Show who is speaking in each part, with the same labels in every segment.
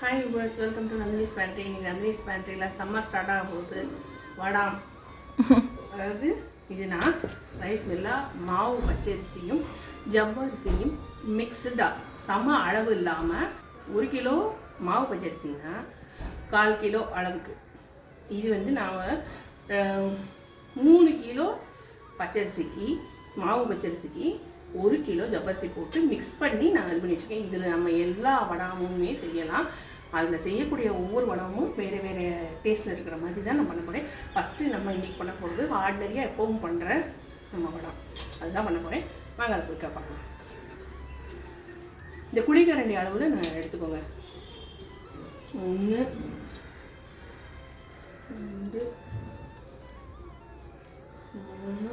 Speaker 1: Hi viewers, welcome to Nandini's pantry. இன்னைக்கு Nandini's பேண்ட்ரியில் summer start ஆக போகுது. வடாம் அதாவது இது நான் ரைஸ் மில்லா மாவு பச்சரிசியும் ஜவ்வரிசியும் மிக்ஸ்டாக சம அளவு இல்லாமல் 1 கிலோ மாவு பச்சரிசின்னா 1/4 கிலோ அளவுக்கு இது வந்து நான் 3 கிலோ பச்சரிசிக்கு மாவு பச்சரிசிக்கு 1 கிலோ ஜவ்வரிசி போட்டு மிக்ஸ் பண்ணி நான் இது பண்ணி வச்சுருக்கேன். இதில் நம்ம எல்லா வடாமுமே செய்யலாம். அதில் செய்யக்கூடிய ஒவ்வொரு வடமும் வேறு வேறு டேஸ்ட்டில் இருக்கிற மாதிரி தான் நான் பண்ண போகிறேன். ஃபஸ்ட்டு நம்ம இன்றைக்கி பண்ண போகிறது ஆர்டினரியாக எப்பவும் பண்ணுற நம்ம வடம் அதுதான் பண்ண போகிறேன். வாங்க அதை குயிக்காக பார்க்கலாம். இந்த குழிக்கரண்டி அளவில் நான் எடுத்துக்கோங்க. 1 2 3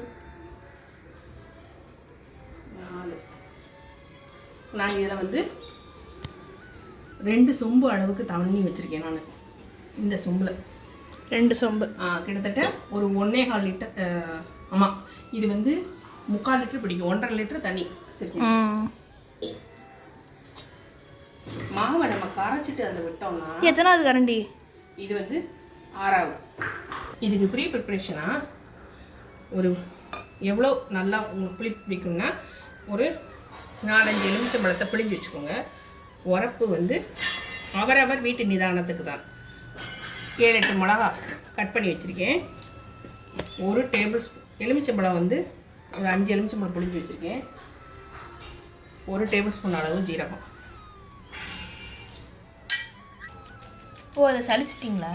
Speaker 1: 4 நான் இதில் வந்து 2 சொம்பு அளவுக்கு தண்ணி வச்சுருக்கேன். நான் இந்த சொம்பில்
Speaker 2: 2 சொம்பு
Speaker 1: கிட்டத்தட்ட ஒரு 1.25 லிட்டர். ஆமாம், இது வந்து 3/4 லிட்டர் பிடிக்கும். 1.5 லிட்டர் தண்ணி வச்சுருக்கேன். மாவை நம்ம கரைச்சிட்டு அதில் விட்டோம்னா
Speaker 2: எத்தனாவது கரண்டி?
Speaker 1: இது வந்து 6வது. இதுக்கு ப்ரீ ப்ரிப்ரேஷனாக ஒரு எவ்வளோ நல்லா உங்களுக்கு புளி பிடிக்கும்னா ஒரு 4-5 எலுமிச்சம்பழத்தை பிழிஞ்சு வச்சுக்கோங்க. உரப்பு வந்து அவரவர் வீட்டு நிதானத்துக்கு தான். 7-8 மிளகா கட் பண்ணி வச்சுருக்கேன். 1 டேபிள் ஸ்பூன் எலுமிச்சம்பழம் வந்து ஒரு 5 எலுமிச்சம்பழம் பிழிஞ்சு வச்சுருக்கேன். 1 டேபிள் ஸ்பூன் அளவு ஜீரகம்.
Speaker 2: ஓ, அதை சளிச்சிட்டிங்களா?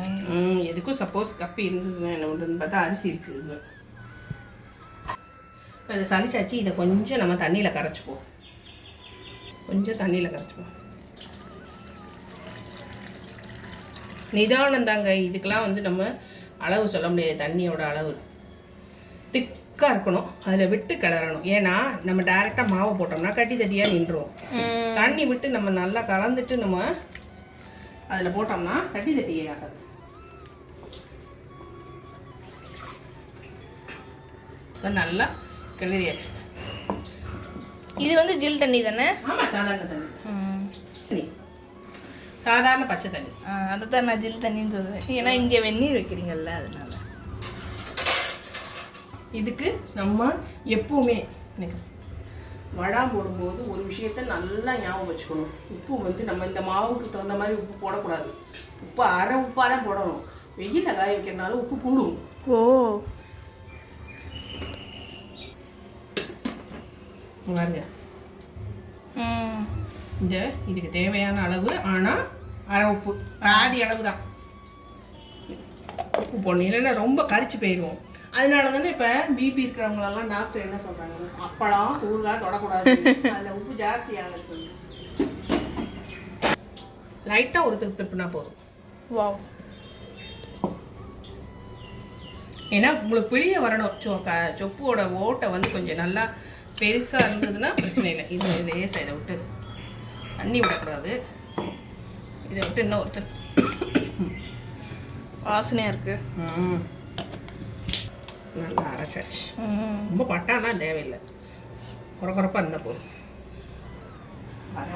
Speaker 1: எதுக்கும் சப்போஸ் கப்பி இருந்ததுன்னா என்ன பண்ணுறதுன்னு பார்த்தா அரிசி இருக்குது. இப்போ இதை சளிச்சாச்சு. இதை கொஞ்சம் நம்ம தண்ணியில் கரைச்சிப்போம். கொஞ்சம் தண்ணியில் கரைச்சிப்போம். நிதானம் தாங்க. இதுக்கெலாம் வந்து நம்ம அளவு சொல்ல முடியாது. தண்ணியோட அளவு திக்காக இருக்கணும். அதில் விட்டு கிளறணும். ஏன்னா நம்ம டைரெக்டாக மாவு போட்டோம்னா கட்டி தட்டியாக நின்றுடும். தண்ணி விட்டு நம்ம நல்லா கலந்துட்டு நம்ம அதில் போட்டோம்னா கட்டி தட்டியே ஆகாது. இப்போ நல்லா கிளறியாச்சு.
Speaker 2: இது வந்து ஜில் தண்ணி தானே?
Speaker 1: ஆமாம், சாதாரண தண்ணி, சாதாரண பச்சை தண்ணி.
Speaker 2: அதை தான் நான் ஜில் தண்ணின்னு சொல்லுவேன். ஏன்னா இங்கே வெந்நீர் வைக்கிறீங்கல்ல, அதனால.
Speaker 1: இதுக்கு நம்ம எப்பவுமே வடாம் போடும்போது ஒரு விஷயத்த நல்லா ஞாபகம் வச்சுக்கணும். உப்பு வந்து நம்ம இந்த மாவுக்கு தகுந்த மாதிரி உப்பு போடக்கூடாது. உப்பு அரை உப்பாக தான் போடணும். வெயிலில் காய வைக்கிறதுனால உப்பு கூடும்.
Speaker 2: ஓ,
Speaker 1: பாருங்க. இந்த இதுக்கு தேவையான அளவு, ஆனால் அரை உப்பு பாதி அளவு தான் உப்பு போடணும். இல்லைன்னா ரொம்ப கரிச்சு போயிடுவோம். அதனால தானே இப்போ பிபி இருக்கிறவங்களெல்லாம் டாக்டர் என்ன சொல்கிறாங்க, அப்பளம் ஊறுகாய் தொடக்கூடாது, அதில் உப்பு ஜாஸ்தியாக இருக்கு. லைட்டாக ஒரு திருப்புனா போதும்.
Speaker 2: வா,
Speaker 1: ஏன்னா உங்களுக்கு வெளியே வரணும். சொப்போட ஓட்டை வந்து கொஞ்சம் நல்லா பெருசாக இருந்ததுன்னா பிரச்சனை இல்லை. இது லேசாக இதை விட்டு தண்ணி விடக்கூடாது. இதை விட்டு இன்னும் ஒருத்தர்
Speaker 2: வாசனையாக இருக்குது.
Speaker 1: நல்லா அரைச்சாச்சு. ரொம்ப பட்டானா தேவையில்லை, குறப்பாக இருந்தால் போதும்.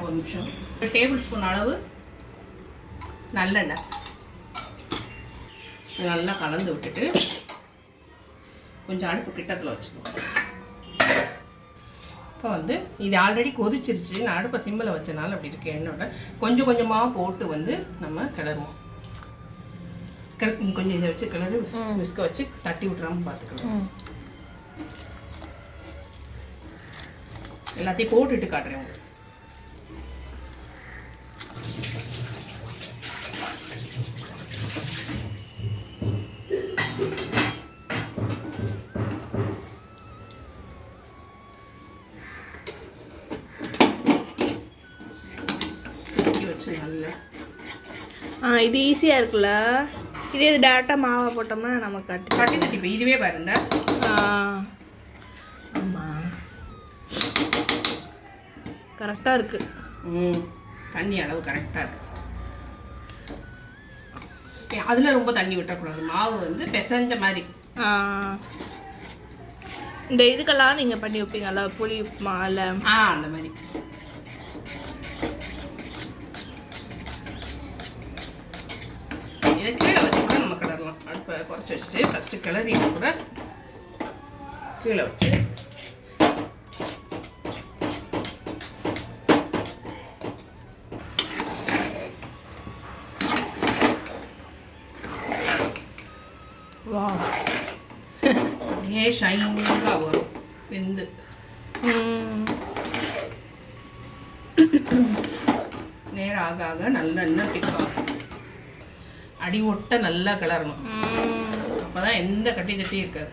Speaker 1: ஒரு நிமிஷம். 1 டேபிள் ஸ்பூன் அளவு நல்லெண்ணெய் நல்லா கலந்து விட்டுட்டு கொஞ்சம் அடுப்பு கிட்டத்தில் வச்சுக்கணும். இப்போ வந்து இது ஆல்ரெடி கொதிச்சிருச்சு. நான் அடுப்பை சிம்மில் வச்சனால அப்படி இருக்கு. எண்ணெயோட கொஞ்சம் கொஞ்சமாக போட்டு வந்து நம்ம கிளறுவோம். கொஞ்சம் இதை வச்சு கிளறி விஸ்க வச்சு தட்டி விட்டுறாமல் பார்த்துக்கலாம். எல்லாத்தையும் போட்டுட்டு காட்டுறேன் உங்களுக்கு.
Speaker 2: இது ஈஸியாக இருக்குல்ல. இதே இது டேரெக்டாக மாவை போட்டோம்னா நமக்கு
Speaker 1: கட்டி தட்டி இதுவே பாருங்க.
Speaker 2: ஆமாம், கரெக்டாக இருக்குது.
Speaker 1: தண்ணி அளவு கரெக்டாக இருக்குது. அதில் ரொம்ப தண்ணி விட்டக்கூடாது. மாவு வந்து பிசைஞ்ச மாதிரி.
Speaker 2: இந்த இதுக்கெல்லாம் நீங்கள் பண்ணி வைப்பீங்கல்ல, புளி உப்புமா இல்லை?
Speaker 1: அந்த மாதிரி உடச்சி வச்சுட்டு ஃபஸ்ட்டு கிளறிட்டு கூட கீழே வச்சு அப்படியே ஷைனிங்காக வரும் வெந்து. நேரம் ஆக ஆக நல்லெண்ணெய் திக்காகும். அடி ஒட்ட நல்லா கிளறணும், அப்போ தான் எந்த கட்டி தட்டி இருக்காது.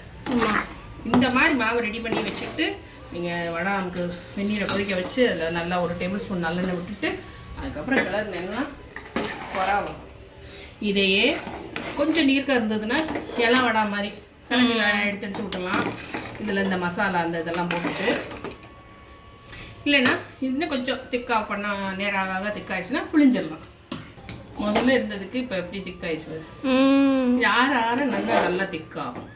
Speaker 1: இந்த மாதிரி மாவு ரெடி பண்ணி வச்சுட்டு நீங்கள் வடாமுக்கு வெந்நீரை கொதிக்க வச்சு அதில் நல்லா ஒரு டேபிள் ஸ்பூன் நல்லெண்ணெய் விட்டுட்டு அதுக்கப்புறம் கிளறினேன்னா வராகும். இதையே கொஞ்சம் நீர்க்க இருந்ததுன்னா இலை வடா மாதிரி கிளம்பி எடுத்து விட்டுலாம். இதில் இந்த மசாலா அந்த இதெல்லாம் போட்டுட்டு, இல்லைன்னா இன்னும் கொஞ்சம் திக்காக பண்ணால் நேராக திக்காயிடுச்சுன்னா புளிஞ்சிடலாம். முதல்ல இருந்ததுக்கு இப்போ எப்படி திக்காயிடுச்சு, யார் யாரும் நல்லா திக்காகும்.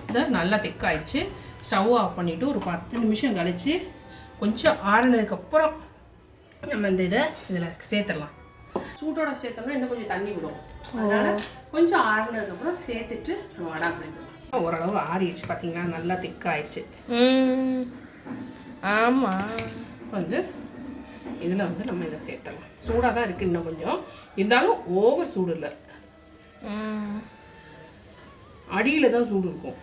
Speaker 1: இதான் நல்லா திக்காயிடுச்சு. ஸ்டவ் ஆஃப் பண்ணிவிட்டு ஒரு 10 நிமிஷம் கழித்து கொஞ்சம் ஆறுனதுக்கப்புறம் நம்ம இந்த இதை இதில் சேர்த்துடலாம். சூட்டோட சேர்த்தோம்னா இன்னும் கொஞ்சம் தண்ணி விடும். அதனால் கொஞ்சம் ஆறுனதுக்கப்புறம் சேர்த்துட்டு நம்ம வடை பிடிச்சிடலாம். ஓரளவு ஆறிடுச்சு பார்த்தீங்கன்னா, நல்லா திக்காயிடுச்சு.
Speaker 2: ஆமாம்,
Speaker 1: வந்து இதில் வந்து நம்ம இதை சேர்த்தலாம். சூடாக தான் இருக்குது இன்னும் கொஞ்சம், இருந்தாலும் ஓவர் சூடு இல்லை, அடியில் தான் சூடு இருக்கும்.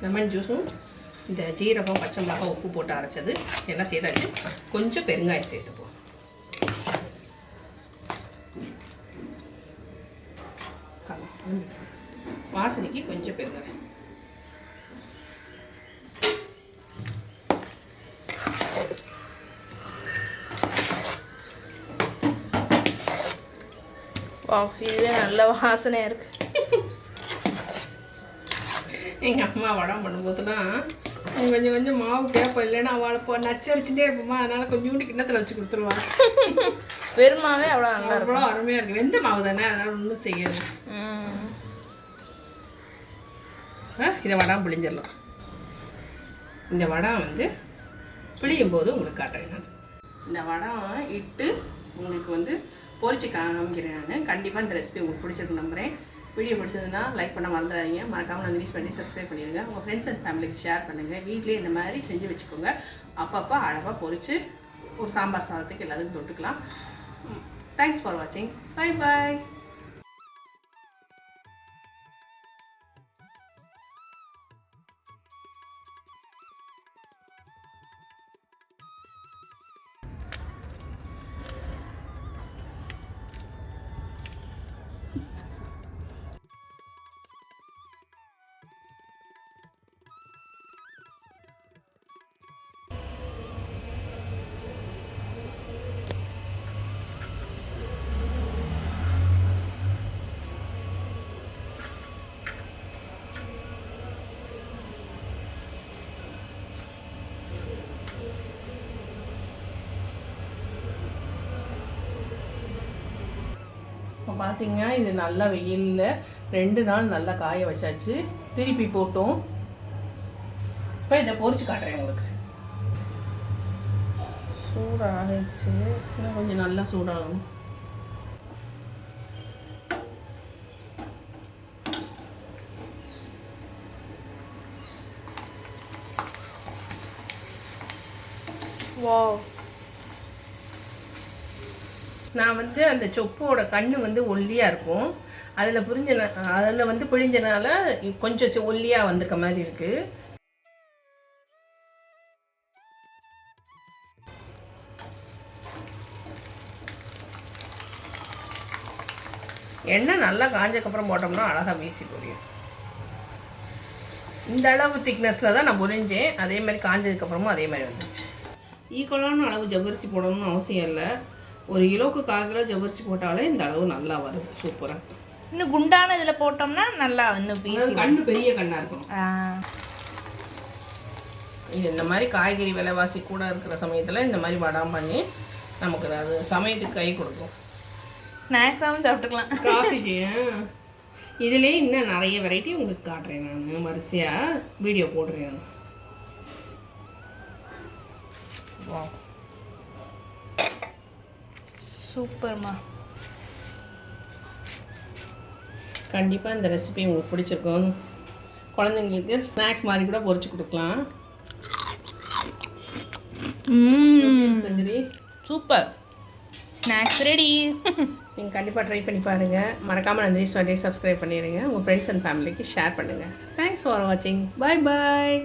Speaker 1: லெமன் ஜூஸும் இந்த ஜீரகம் பச்சை மிளகாய் உப்பு போட்டு அரைச்சது எல்லாம் சேர்த்தாச்சு. கொஞ்சம் பெருங்காயம் சேர்த்துப்போம். வாசனைக்கு கொஞ்சம் பெருங்காயம்.
Speaker 2: இதுவே நல்ல வாசனையாக இருக்கு.
Speaker 1: எங்கள் அம்மா வடம் பண்ணும்போதுலாம் கொஞ்சம் கொஞ்சம் மாவு கேட்போம், இல்லைன்னா அவளை இப்போ நச்சரிச்சுட்டே இருப்போமா, அதனால் கொஞ்சோண்டு கிண்ணத்தில் வச்சு கொடுத்துருவாங்க.
Speaker 2: வெறுமாவே அவ்வளோ
Speaker 1: அருமையாக இருக்குது. வெந்த மாவு தானே, அதனால் ஒன்றும் செய்யாது. இதை வடம் பிழிஞ்சிடலாம். இந்த வடம் வந்து பிழியும் போது உங்களுக்கு காட்டுறேன் நான். இந்த வடம் இட்டு உங்களுக்கு வந்து பொரிச்சு காமிக்கிறேன் நான். கண்டிப்பாக இந்த ரெசிபி உங்களுக்கு பிடிச்சிருக்கு நம்புகிறேன். வீடியோ பிடிச்சதுன்னா லைக் பண்ண மறந்துடாதீங்க. மறக்காமல் நந்தினிஸ் பண்ணி சப்ஸ்கிரைப் பண்ணிடுங்க. உங்கள் ஃப்ரெண்ட்ஸ் அண்ட் ஃபேமிலிக்கு ஷேர் பண்ணுங்கள். வீட்டிலே இந்த மாதிரி செஞ்சு வச்சுக்கோங்க. அப்பப்போ அழகாக பொரித்து ஒரு சாம்பார் சாதத்துக்கு எல்லாத்துக்கும் தொட்டுக்கலாம். தேங்க்ஸ் ஃபார் வாட்சிங். Bye bye. இப்போ பார்த்தீங்கன்னா இது நல்லா வெயிலில் 2 நாள் நல்லா காய வச்சாச்சு. திருப்பி போட்டோம். இப்போ இதை பொரிச்சு காட்டுறேன் உங்களுக்கு. சூடாகிடுச்சு, இன்னும் கொஞ்சம் நல்லா சூடாகணும்.
Speaker 2: வாவ்.
Speaker 1: நான் வந்து அந்த சொப்போட கண்ணு வந்து ஒல்லியாக இருக்கும், அதில் வந்து பிழிஞ்சனால கொஞ்சம் ஒல்லியாக வந்திருக்க மாதிரி இருக்குது. எண்ணெய் நல்லா காஞ்சக்கப்புறம் போட்டோம்னா அழகாக வீசி போரியும். இந்த அளவு திக்னஸில் தான் நான் புரிஞ்சேன். அதே மாதிரி காஞ்சதுக்கப்புறமும் அதே மாதிரி வந்துச்சு. ஈக்குவலான அளவு ஜவ்வரிசி போடணும்னு அவசியம் இல்லை. 1 கிலோவுக்கு 1/4 கிலோ ஜவ்வரிசி போட்டாலே இந்த அளவு நல்லா வருது. சூப்பராக.
Speaker 2: இன்னும் குண்டான இதில் போட்டோம்னா நல்லா இன்னும்
Speaker 1: கண்ணு பெரிய கண்ணாக இருக்கும். இது இந்த மாதிரி காய்கறி விலைவாசி கூட இருக்கிற சமயத்தில் இந்த மாதிரி வடாம் பண்ணி நமக்கு அது சமயத்துக்கு கை கொடுக்கும்.
Speaker 2: ஸ்நாக்ஸாகவும் சாப்பிட்டுக்கலாம்.
Speaker 1: காஃபிக்கு இதுலேயே இன்னும் நிறைய வெரைட்டி உங்களுக்கு காட்டுறேன் நான் வரிசையாக வீடியோ போடுறேன்.
Speaker 2: சூப்பர்மா.
Speaker 1: கண்டிப்பாக இந்த ரெசிபி உங்களுக்கு பிடிச்சிருக்கும். குழந்தைங்களுக்கு ஸ்நாக்ஸ் மாதிரி கூட பொரிச்சு கொடுக்கலாம். சங்கரி
Speaker 2: சூப்பர். Snacks ready.
Speaker 1: நீங்கள் கண்டிப்பாக ட்ரை பண்ணி பாருங்கள். மறக்காமல் நந்தினி ஸ்வீட்டை சப்ஸ்கிரைப் பண்ணிடுங்க. உங்கள் ஃப்ரெண்ட்ஸ் அண்ட் ஃபேமிலிக்கு ஷேர் பண்ணுங்கள். தேங்க்ஸ் ஃபார் வாட்சிங். பாய் பாய்.